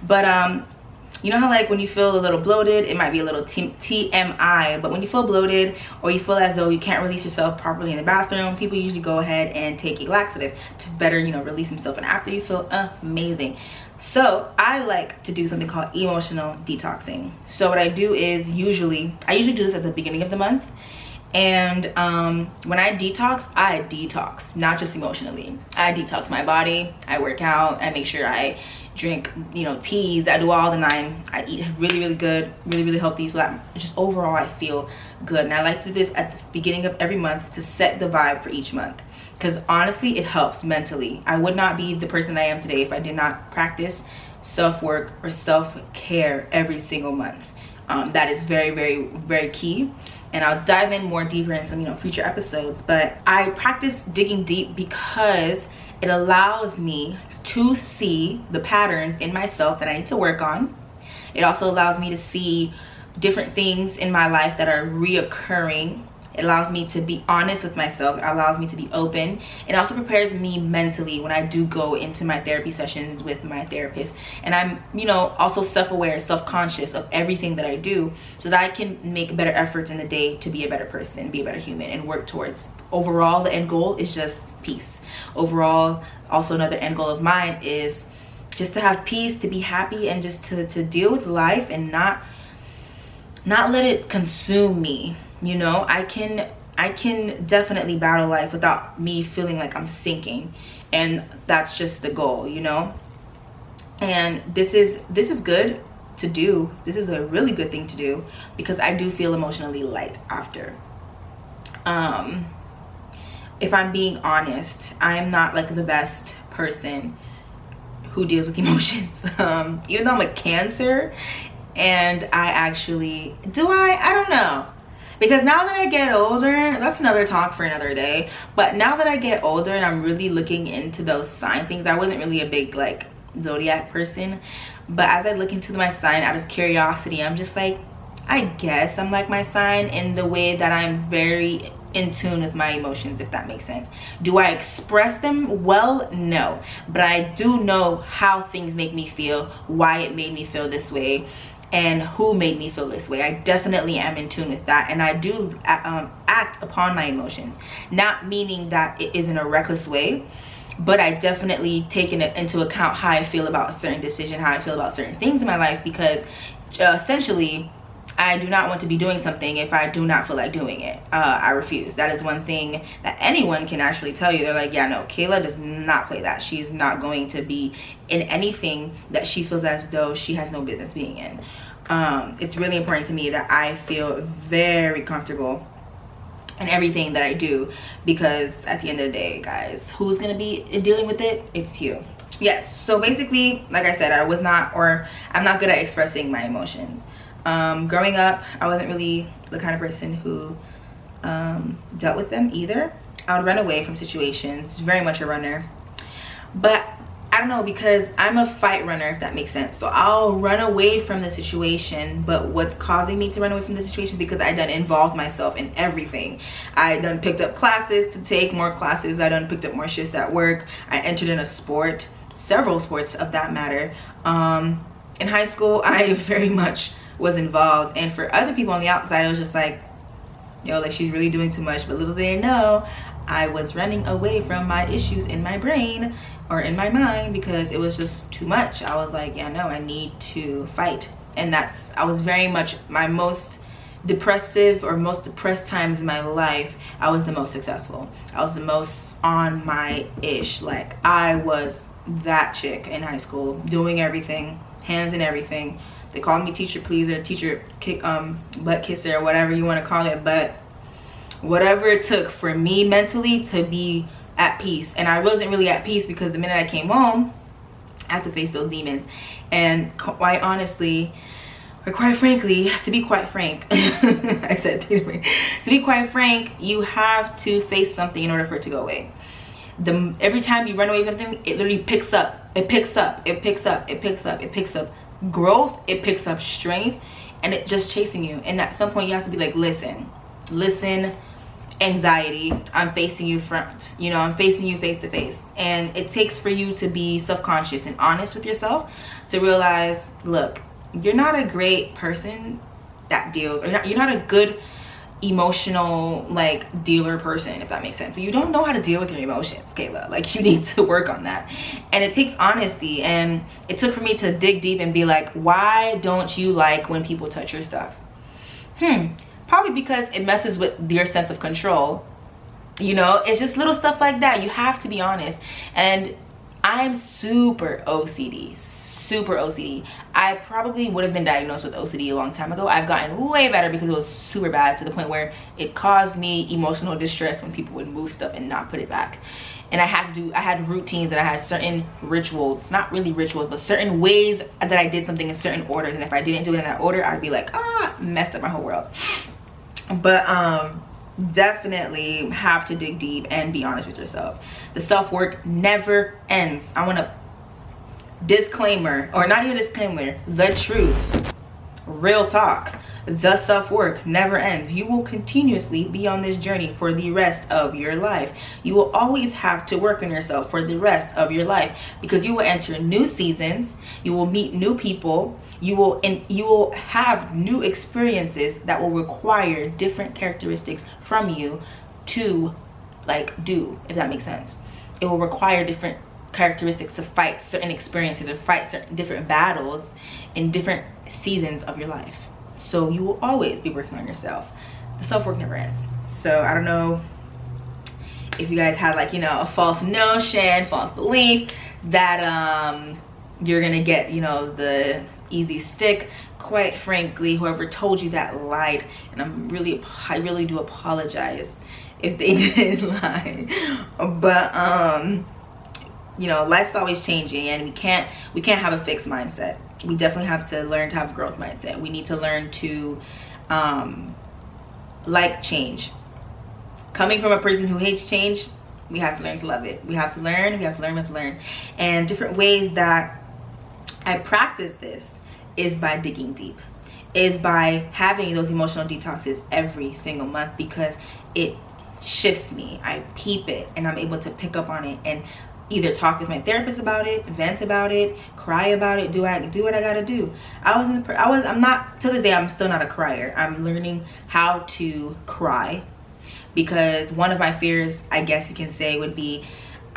But you know how like when you feel a little bloated, it might be a little TMI, but when you feel bloated or you feel as though you can't release yourself properly in the bathroom, people usually go ahead and take a laxative to better, you know, release themselves, and after you feel amazing. So I like to do something called emotional detoxing. So what I do is I usually do this at the beginning of the month. And when I detox, not just emotionally. I detox my body, I work out, I make sure I drink, you know, teas, I do all the 9. I eat really good, really healthy, so that just overall I feel good. And I like to do this at the beginning of every month to set the vibe for each month, because honestly it helps mentally. I would not be the person that I am today if I did not practice self-work or self-care every single month. That is very key, and I'll dive in more deeper in some, you know, future episodes. But I practice digging deep because it allows me to see the patterns in myself that I need to work on. It also allows me to see different things in my life that are reoccurring. It allows me to be honest with myself. It allows me to be open. It also prepares me mentally when I do go into my therapy sessions with my therapist. And I'm, you know, also self-aware, self-conscious of everything that I do, so that I can make better efforts in the day to be a better person, be a better human, and work towards. Overall, the end goal is just peace. Overall, also another end goal of mine is just to have peace, to be happy, and just to deal with life and not let it consume me. You know, I can definitely battle life without me feeling like I'm sinking, and that's just the goal, you know. And this is good to do. This is a really good thing to do because I do feel emotionally light after. If I'm being honest, I am not like the best person who deals with emotions. Even though I'm a Cancer, and I actually I don't know. Because now that I get older, that's another talk for another day, but now that I get older and I'm really looking into those sign things, I wasn't really a big like zodiac person, but as I look into my sign out of curiosity, I'm just like, I guess I'm like my sign in the way that I'm very in tune with my emotions, if that makes sense. Do I express them well? No, but I do know how things make me feel, why it made me feel this way, and who made me feel this way. I definitely am in tune with that, and I do act upon my emotions, not meaning that it is in a reckless way, but I definitely take into account how I feel about a certain decision, how I feel about certain things in my life, because essentially I do not want to be doing something if I do not feel like doing it. I refuse. That is one thing that anyone can actually tell you. They're like, yeah, no, Kayla does not play that. She's not going to be in anything that she feels as though she has no business being in. It's really important to me that I feel very comfortable in everything that I do, because at the end of the day, guys, who's going to be dealing with it? It's you. Yes, so basically, like I said, I'm not good at expressing my emotions. Growing up, I wasn't really the kind of person who dealt with them either. I would run away from situations, very much a runner. But I don't know, because I'm a fight runner, if that makes sense. So I'll run away from the situation, but what's causing me to run away from the situation? Because I done involved myself in everything. I done picked up classes to take more classes. I done picked up more shifts at work. I entered in a sport, several sports of that matter. In high school, I very much was involved, and for other people on the outside, it was just like, yo, like she's really doing too much. But little did they know, I was running away from my issues in my brain or in my mind, because it was just too much. I was like, yeah, no, I need to fight. And I was very much my most depressive or most depressed times in my life. I was the most successful. I was the most on my ish. Like I was that chick in high school, doing everything, hands in everything. They called me teacher pleaser, teacher butt kisser, or whatever you want to call it. But whatever it took for me mentally to be at peace. And I wasn't really at peace because the minute I came home, I had to face those demons. And quite honestly, or quite frankly, to be quite frank, I said to be quite frank, you have to face something in order for it to go away. Every time you run away from something, it literally picks up. It picks up. It picks up. It picks up. It picks up growth. It picks up strength, and it just chasing you. And at some point, you have to be like, listen, anxiety, I'm facing you front, you know, I'm facing you face to face. And it takes for you to be self-conscious and honest with yourself, to realize, look, you're not a great person that deals, or you're not a good emotional like dealer person, if that makes sense. So you don't know how to deal with your emotions, Kayla. Like, you need to work on that. And it takes honesty, and it took for me to dig deep and be like, why don't you like when people touch your stuff? Probably because it messes with your sense of control. You know, it's just little stuff like that. You have to be honest. And I'm super OCD, super OCD. I probably would have been diagnosed with OCD a long time ago. I've gotten way better because it was super bad, to the point where it caused me emotional distress when people would move stuff and not put it back. And I had routines, and I had certain rituals, not really rituals, but certain ways that I did something in certain orders. And if I didn't do it in that order, I'd be like, messed up my whole world. But definitely have to dig deep and be honest with yourself. The self-work never ends. I want to disclaimer, or not even disclaimer, the truth, real talk. The self-work never ends. You will continuously be on this journey for the rest of your life. You will always have to work on yourself for the rest of your life, because you will enter new seasons, you will meet new people, you will have new experiences that will require different characteristics from you to like do, if that makes sense. It will require different characteristics to fight certain experiences, or fight certain different battles in different seasons of your life. So you will always be working on yourself. The self-work never ends. So I don't know if you guys had like, you know, a false notion, false belief that you're gonna get, you know, the easy stick. Quite frankly, whoever told you that lied, and I really do apologize if they did lie. But you know, life's always changing, and we can't have a fixed mindset. We definitely have to learn to have a growth mindset. We need to learn to like change. Coming from a person who hates change, we have to learn to love it. We have to learn what to learn. And different ways that I practice this is by digging deep, is by having those emotional detoxes every single month, because it shifts me. I peep it, and I'm able to pick up on it and either talk with my therapist about it, vent about it, cry about it, do what I gotta do. I'm not, till this day, I'm still not a crier. I'm learning how to cry, because one of my fears, I guess you can say, would be,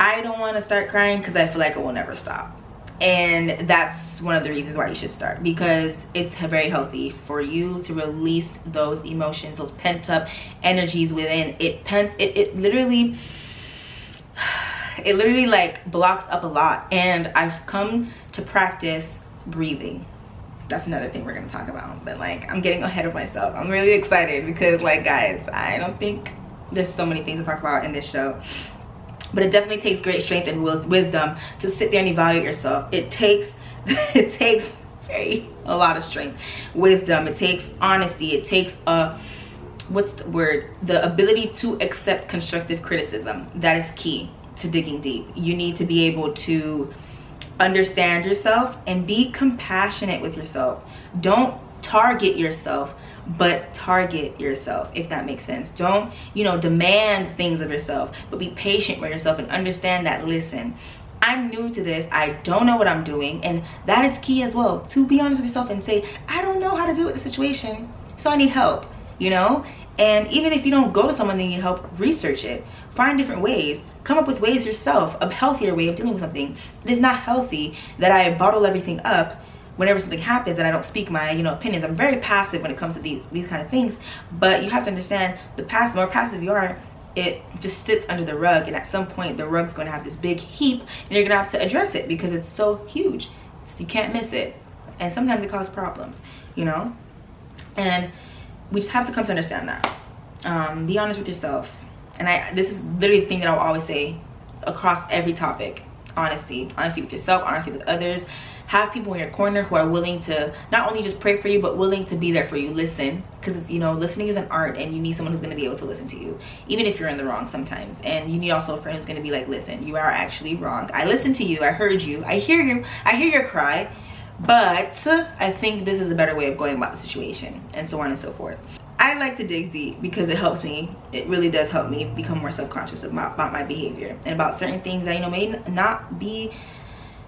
I don't want to start crying because I feel like it will never stop. And that's one of the reasons why you should start, because it's very healthy for you to release those emotions, those pent up energies within. It literally like blocks up a lot. And I've come to practice breathing. That's another thing we're going to talk about, but like, I'm getting ahead of myself. I'm really excited because, like, guys, I don't think there's so many things to talk about in this show, but it definitely takes great strength and wisdom to sit there and evaluate yourself. It takes a lot of strength, wisdom. It takes honesty. It takes the ability to accept constructive criticism. That is key to digging deep. You need to be able to understand yourself and be compassionate with yourself. Don't target yourself, but target yourself, if that makes sense. Don't, you know, demand things of yourself, but be patient with yourself and understand that, listen, I'm new to this, I don't know what I'm doing. And that is key as well, to be honest with yourself and say, I don't know how to deal with the situation, so I need help, you know. And even if you don't go to someone that need help, research it, find different ways, come up with ways yourself, a healthier way of dealing with something. It is not healthy that I bottle everything up whenever something happens and I don't speak my, you know, opinions. I'm very passive when it comes to these kind of things, but you have to understand, the more passive you are, it just sits under the rug, and at some point the rug's going to have this big heap, and you're going to have to address it because it's so huge. You can't miss it, and sometimes it causes problems, you know. And we just have to come to understand that. Be honest with yourself. And this is literally the thing that I'll always say across every topic. Honesty with yourself, honesty with others. Have people in your corner who are willing to not only just pray for you, but willing to be there for you. Listen, because, you know, listening is an art, and you need someone who's going to be able to listen to you, even if you're in the wrong sometimes. And you need also a friend who's going to be like, listen, you are actually wrong. I listened to you, I heard you, I hear your cry, but I think this is a better way of going about the situation, and so on and so forth. I like to dig deep because it helps me. It really does help me become more self-conscious about my behavior and about certain things that, you know, may not be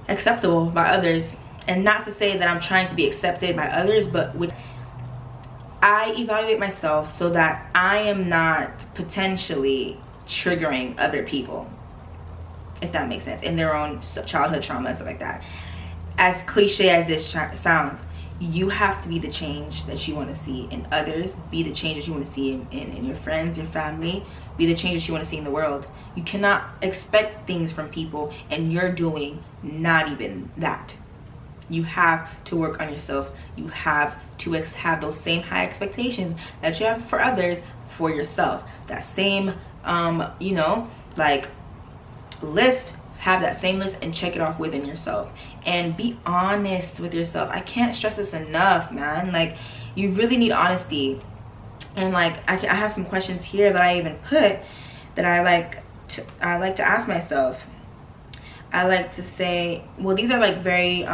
acceptable by others. And not to say that I'm trying to be accepted by others, but I evaluate myself so that I am not potentially triggering other people, if that makes sense, in their own childhood trauma and stuff like that. As cliche as this sounds, you have to be the change that you want to see in others, be the change that you want to see in your friends, your family, be the change that you want to see in the world. You cannot expect things from people and you're doing not even that. You have to work on yourself. You have to have those same high expectations that you have for others for yourself. That same you know, like, list, have that same list and check it off within yourself and be honest with yourself. I can't stress this enough, man. Like, you really need honesty. And like, I have some questions here that I even put that I like to ask myself. I like to say, well, these are like very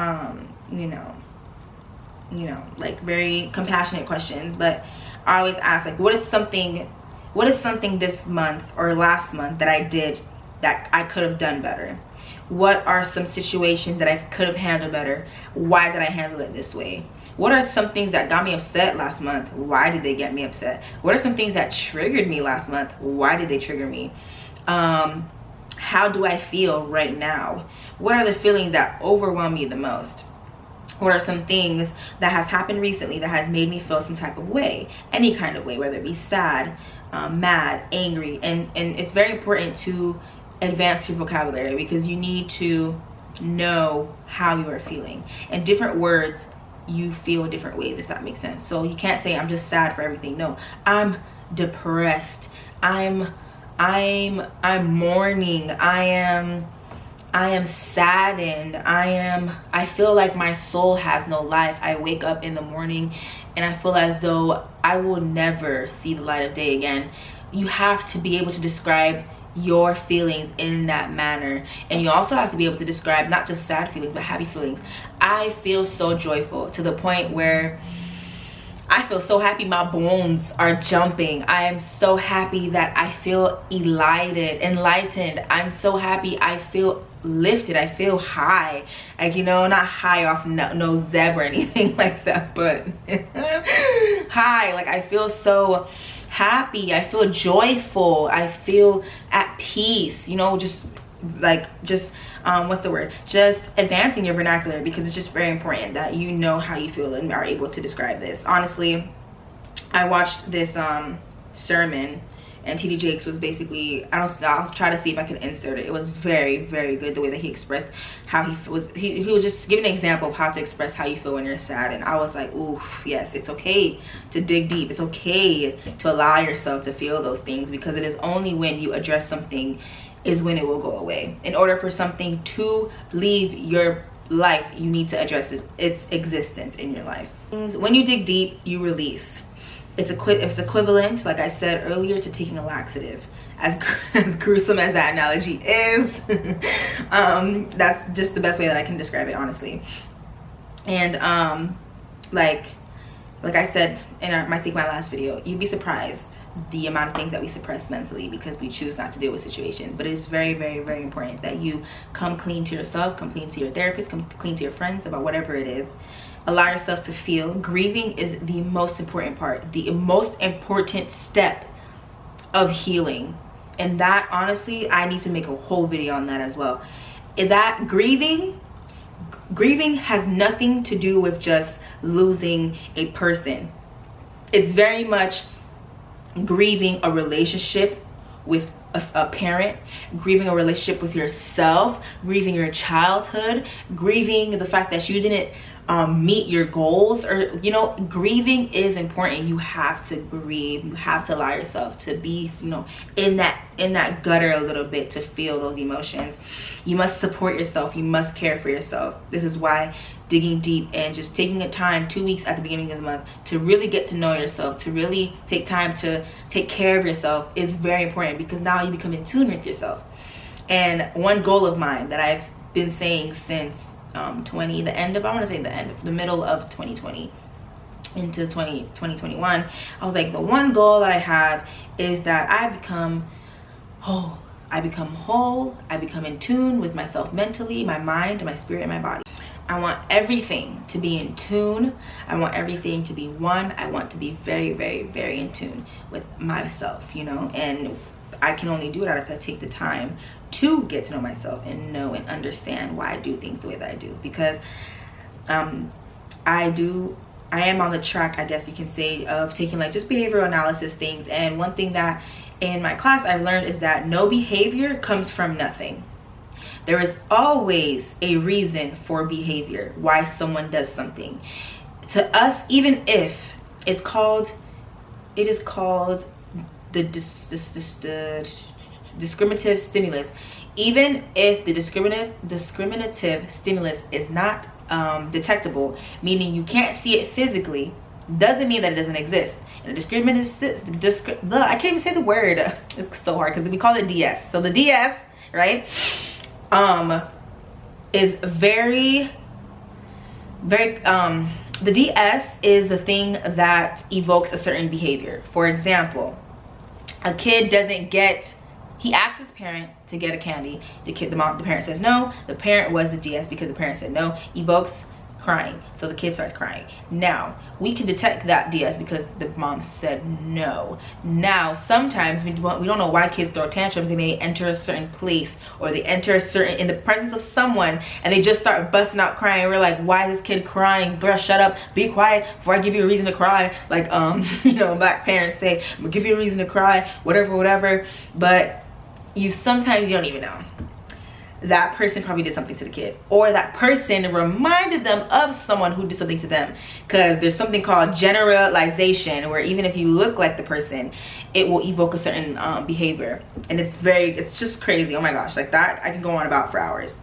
you know, like very compassionate questions, but I always ask, like, what is something this month or last month that I did that I could have done better? What are some situations that I could have handled better? Why did I handle it this way? What are some things that got me upset last month? Why did they get me upset? What are some things that triggered me last month? Why did they trigger me? How do I feel right now? What are the feelings that overwhelm me the most? What are some things that has happened recently that has made me feel some type of way? Any kind of way, whether it be sad, mad, angry. And it's very important to advance your vocabulary because you need to know how you are feeling. And different words, you feel different ways, if that makes sense. So you can't say, I'm just sad for everything. No, I'm depressed. I'm mourning. I am saddened. I feel like my soul has no life. I wake up in the morning and I feel as though I will never see the light of day again. You have to be able to describe your feelings in that manner, and you also have to be able to describe not just sad feelings but happy feelings. I feel so joyful to the point where I feel so happy my bones are jumping. I am so happy that I feel enlightened. I'm so happy I feel lifted. I feel high, like, you know, not high off no Zeb or anything like that, but high. Like, I feel so happy. I feel joyful. I feel at peace, you know, just what's the word, just advancing your vernacular, because it's just very important that you know how you feel and are able to describe this. Honestly, I watched this sermon, and TD Jakes was basically, I'll try to see if I can insert it. It was very, very good, the way that he expressed how he was. He was just giving an example of how to express how you feel when you're sad, and I was like, ooh, yes, it's okay to dig deep. It's okay to allow yourself to feel those things, because it is only when you address something is when it will go away. In order for something to leave your life, you need to address its existence in your life. When you dig deep, you release. It's equivalent, like I said earlier, to taking a laxative. As gruesome as that analogy is, that's just the best way that I can describe it, honestly. And like I said in my last video, you'd be surprised the amount of things that we suppress mentally because we choose not to deal with situations. But it is very, very, very important that you come clean to yourself, come clean to your therapist, come clean to your friends about whatever it is. Allow yourself to feel. Grieving is the most important part, the most important step of healing. And that, honestly, I need to make a whole video on that as well. That grieving has nothing to do with just losing a person. It's very much grieving a relationship with a parent, grieving a relationship with yourself, grieving your childhood, grieving the fact that you didn't meet your goals, or, you know, grieving is important. You have to grieve. You have to allow yourself to be, you know, in that gutter a little bit, to feel those emotions. You must support yourself. You must care for yourself. This is why digging deep and just taking a time, 2 weeks at the beginning of the month, to really get to know yourself, to really take time to take care of yourself, is very important, because now you become in tune with yourself. And one goal of mine that I've been saying since the middle of 2020, into 2021, I was like, the one goal that I have is that I become whole. I become whole. I become in tune with myself mentally, my mind, my spirit, and my body. I want everything to be in tune. I want everything to be one. I want to be very, very, very in tune with myself, you know, and I can only do it if I take the time to get to know myself and know and understand why I do things the way that I do, because I am on the track, I guess you can say, of taking like just behavioral analysis things. And one thing that in my class I've learned is that no behavior comes from nothing. There is always a reason for behavior, why someone does something. To us, even if it is called the discriminative stimulus, even if the discriminative stimulus is not detectable, meaning you can't see it physically, doesn't mean that it doesn't exist. And a I can't even say the word. It's so hard because we call it DS. So the DS, right, is very, very the DS is the thing that evokes a certain behavior. For example, a kid doesn't get, he asks his parent to get a candy. The parent says no. The parent was the DS because the parent said no. Evokes crying. So the kid starts crying. Now, we can detect that DS because the mom said no. Now, sometimes we don't know why kids throw tantrums. They may enter a certain place, or they enter in the presence of someone, and they just start busting out crying. We're like, why is this kid crying? Bruh, shut up, be quiet before I give you a reason to cry. Like, you know, black parents say, I'm gonna give you a reason to cry, whatever. But sometimes you don't even know. That person probably did something to the kid, or that person reminded them of someone who did something to them, because there's something called generalization, where even if you look like the person, it will evoke a certain behavior. And it's just crazy. Oh my gosh, like that I can go on about for hours.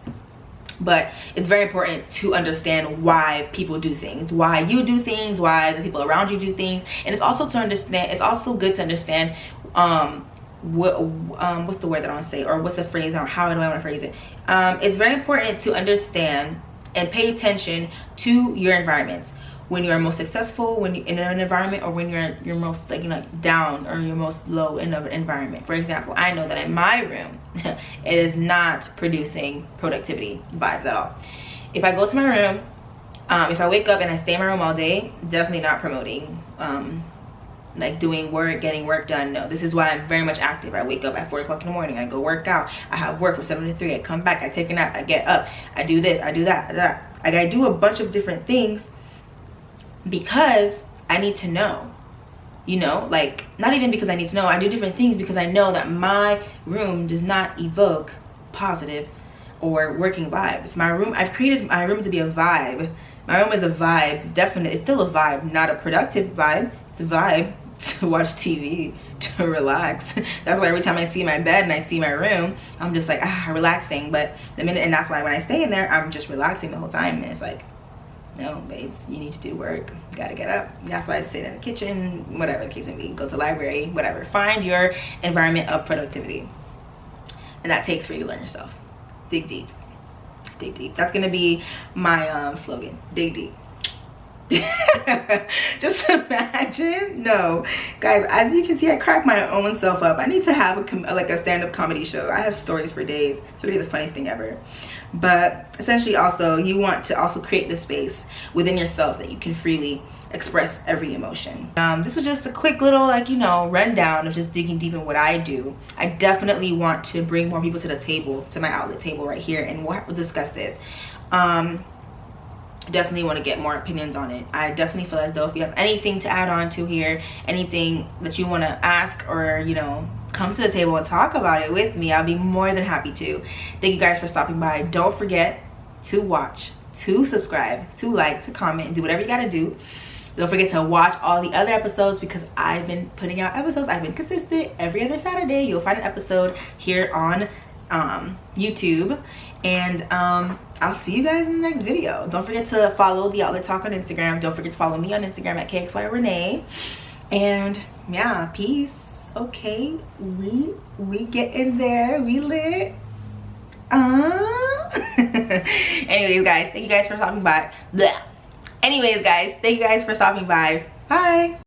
But it's very important to understand why people do things, why you do things, why the people around you do things. And it's also good to understand what's the word that I want to say, or what's the phrase, or how do I want to phrase it. It's very important to understand and pay attention to your environments when you're most successful, when you're in an environment, or when you're most, like, you know, down, or you're most low in an environment. For example, I know that in my room it is not producing productivity vibes at all. If I go to my room, if I wake up and I stay in my room all day, definitely not promoting like doing work, getting work done. No, this is why I'm very much active. I wake up at 4 o'clock in the morning, I go work out, I have work from 7 to 3, I come back, I take a nap, I get up, I do this, I do that. Like, I do a bunch of different things because I need to know, you know, like, not even because I need to know, I do different things because I know that my room does not evoke positive or working vibes. My room, I've created my room to be a vibe. My room is a vibe, definitely. It's still a vibe, not a productive vibe. It's a vibe to watch TV, to relax. That's why every time I see my bed and I see my room, I'm just like, relaxing. But and that's why when I stay in there, I'm just relaxing the whole time. And it's like, no, babes, you need to do work. You gotta get up. That's why I sit in the kitchen, whatever the case may be. Go to the library, whatever. Find your environment of productivity. And that takes for you to learn yourself. Dig deep. Dig deep. That's gonna be my slogan. Dig deep. Just imagine. No, guys, as you can see, I crack my own self up. I need to have a stand-up comedy show. I have stories for days. It's really the funniest thing ever. But essentially, also, you want to also create the space within yourself that you can freely express every emotion. This was just a quick little, like, you know, rundown of just digging deep in what I do. I definitely want to bring more people to the table, to my outlet table right here, and we'll discuss this. Definitely want to get more opinions on it. I definitely feel as though if you have anything to add on to here, anything that you want to ask, or, you know, come to the table and talk about it with me, I'll be more than happy to. Thank you guys for stopping by. Don't forget to watch, to subscribe, to like, to comment, and do whatever you gotta do. Don't forget to watch all the other episodes, because I've been putting out episodes. I've been consistent. Every other Saturday you'll find an episode here on YouTube. And I'll see you guys in the next video. Don't forget to follow the Outlet Talk on Instagram. Don't forget to follow me on Instagram at KXYRenee. And yeah, peace. Okay, we get in there. We lit. Anyways, guys, thank you guys for stopping by. Blah. Anyways guys, thank you guys for stopping by. Bye.